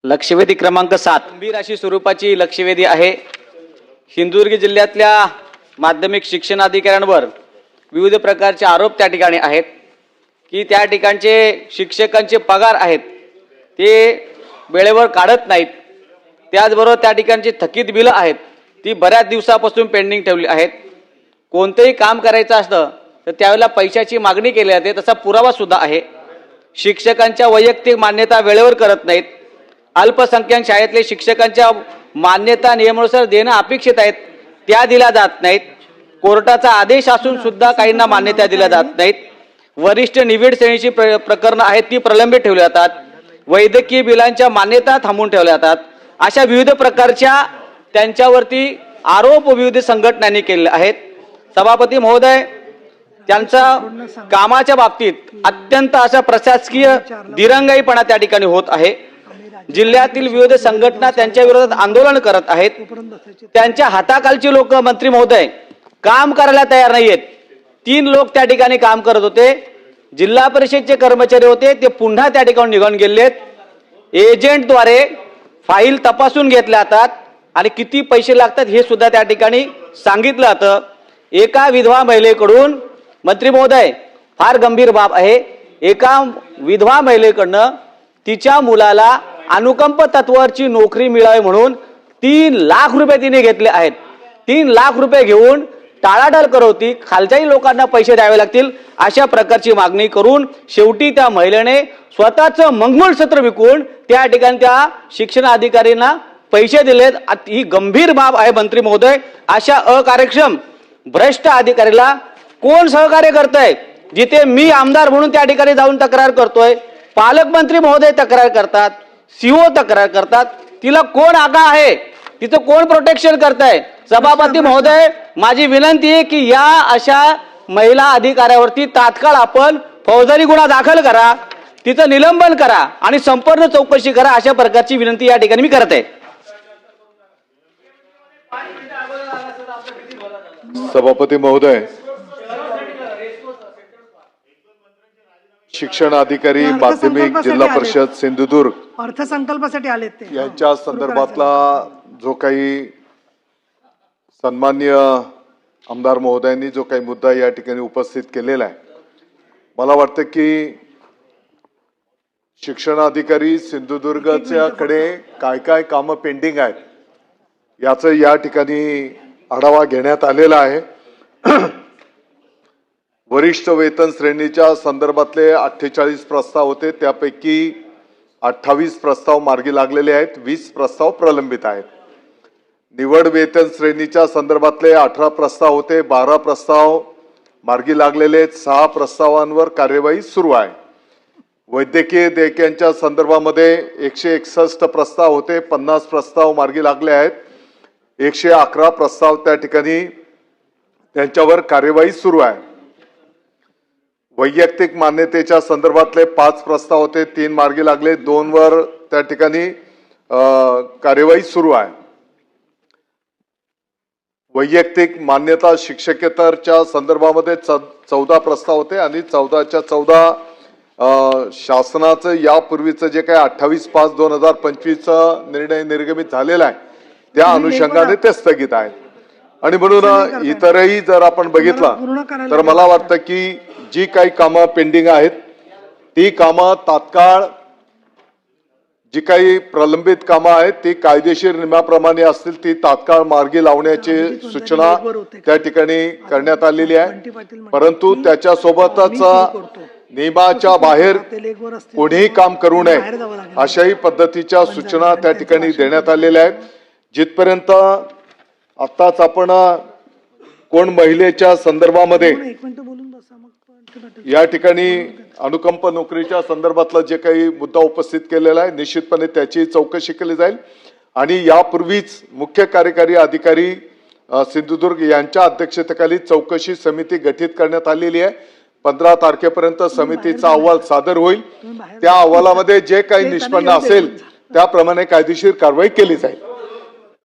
लक्षवेधी क्रमांक 7 गंभीर अशी स्वरूपाची लक्षवेधी आहे। सिंधुदुर्ग जिल्ह्यातल्या माध्यमिक शिक्षण अधिकाऱ्यांवर विविध प्रकारचे आरोप त्या ठिकाणी आहेत की त्या ठिकाणचे शिक्षकांचे पगार आहेत ते वेळेवर काढत नाहीत। त्याचबरोबर त्या ठिकाणची थकीत बिलं आहेत ती बऱ्याच दिवसापासून पेंडिंग ठेवली आहेत। कोणतेही काम करायचं असतं तर त्यावेळेला पैशाची मागणी केली जाते, तसा पुरावा सुद्धा आहे। शिक्षकांच्या वैयक्तिक मान्यता वेळेवर करत नाहीत। अल्पसंख्याक शाळेतले शिक्षकांच्या मान्यता नियमानुसार देणं अपेक्षित आहेत त्या दिल्या जात नाहीत। कोर्टाचा आदेश असून सुद्धा काहींना मान्यता दिल्या जात नाहीत। वरिष्ठ निविड श्रेणीची प्रकरणं आहेत ती प्रलंबित ठेवली जातात। वैद्यकीय बिलांच्या मान्यता थांबवून ठेवल्या जातात। अशा विविध प्रकारच्या त्यांच्यावरती आरोप विविध संघटनांनी केले आहेत। सभापती महोदय, त्यांचा कामाच्या बाबतीत अत्यंत अशा प्रशासकीय दिरंगाईपणा त्या ठिकाणी होत आहे। जिल्ह्यातील विविध संघटना त्यांच्या विरोधात आंदोलन करत आहेत। त्यांच्या हाताखालची लोक मंत्री महोदय काम करायला तयार नाहीयेत। 3 लोक त्या ठिकाणी काम करत होते, जिल्हा परिषदचे कर्मचारी होते, ते पुन्हा त्या ठिकाणी निघून गेलेत। एजंटद्वारे फाईल तपासून घेतल्या जातात आणि किती पैसे लागतात हे सुद्धा त्या ठिकाणी सांगितलं जातं। एका विधवा महिलेकडून मंत्री महोदय फार गंभीर बाब आहे। एका विधवा महिलेकडनं तिच्या मुलाला अनुकंप तत्वावरची नोकरी मिळावी म्हणून 3 लाख रुपये तिने घेतले आहेत। 3 लाख रुपये घेऊन टाळाटाळ करवती, खालच्याही लोकांना पैसे द्यावे लागतील अशा प्रकारची मागणी करून शेवटी त्या महिलेने स्वतःचं मंगळ सत्र विकून त्या ठिकाणी त्या शिक्षण अधिकाऱ्यांना पैसे दिलेत। ही गंभीर बाब आहे मंत्री महोदय। अशा अकार्यक्षम भ्रष्ट अधिकाऱ्याला कोण सहकार्य करतंय? जिथे मी आमदार म्हणून त्या ठिकाणी जाऊन तक्रार करतोय, पालकमंत्री महोदय तक्रार करतात, सीओ तक्रार करतात, तिला कोण आगा आहे? तिचं कोण प्रोटेक्शन करताय? सभापती महोदय, माझी विनंती आहे की या अशा महिला अधिकाऱ्यावरती तात्काळ आपण फौजदारी गुन्हा दाखल करा, तिचं निलंबन करा आणि संपूर्ण चौकशी करा, अशा प्रकारची विनंती या ठिकाणी मी करत आहे। सभापती महोदय, शिक्षण अधिकारी माध्यमिक जिल्हा परिषद सिंधुदुर्ग अर्थसंकल्पासाठी आलेत ते यांच्या संदर्भातला जो काही सन्माननीय आमदार महोदयांनी जो काही मुद्दा या ठिकाणी उपस्थित केलेला आहे, मला वाटतं की शिक्षण अधिकारी सिंधुदुर्गच्याकडे काय काय कामं पेंडिंग आहेत याचं या ठिकाणी आढावा घेण्यात आलेला आहे। वरिष्ठ वेतन श्रेणीच्या संदर्भातले 48 प्रस्ताव होते, त्यापैकी 28 प्रस्ताव मार्गी लागलेले आहेत, 20 प्रस्ताव प्रलंबित आहेत। निवड वेतन श्रेणीच्या संदर्भातले 18 प्रस्ताव होते, 12 प्रस्ताव मार्गी लागलेले आहेत, 6 प्रस्तावांवर कार्यवाही सुरू आहे। वैद्यकीय देयकांच्या संदर्भामध्ये 161 प्रस्ताव होते, 50 प्रस्ताव मार्गी लागले आहेत, 111 प्रस्ताव त्या ठिकाणी त्यांच्यावर कार्यवाही सुरू आहे। वैयक्तिक मान्यतेच्या संदर्भातले 5 प्रस्ताव होते, 3 मार्गी लागले, 2 वर त्या ठिकाणी कार्यवाही सुरू आहे। वैयक्तिक मान्यता शिक्षकेतरच्या संदर्भामध्ये 14 प्रस्ताव होते आणि 14च्या 14 शासनाचं यापूर्वीचं जे काही 28/5/2025 निर्णय निर्गमित झालेला आहे त्या अनुषंगाने ते स्थगित आहेत। आणि म्हणून इतरही जर आपण बघितलं तर मला वाटतं की जी काही कामं पेंडिंग आहेत ती कामं तात्काळ, जी काही प्रलंबित कामं आहेत ती कायदेशीर नियमाप्रमाणे असतील ती तात्काळ मार्गी लावण्याची सूचना त्या ठिकाणी करण्यात आलेली आहे। परंतु त्याच्यासोबतच नियमाच्या बाहेर कोणीही काम करू नये अशाही पद्धतीच्या सूचना त्या ठिकाणी देण्यात आलेल्या आहेत। जिथपर्यंत आताच आपण कोण महिलेच्या संदर्भामध्ये या ठिकाणी अनुकंप नोकरीच्या संदर्भातला जे काही मुद्दा उपस्थित केलेला आहे निश्चितपणे त्याची चौकशी केली जाईल आणि यापूर्वीच मुख्य कार्यकारी अधिकारी सिंधुदुर्ग यांच्या अध्यक्षतेखाली चौकशी समिती गठीत करण्यात आलेली आहे। 15 तारखेपर्यंत समितीचा अहवाल सादर होईल। त्या अहवालामध्ये जे काही निष्पन्न असेल त्याप्रमाणे कायदेशीर कारवाई केली जाईल।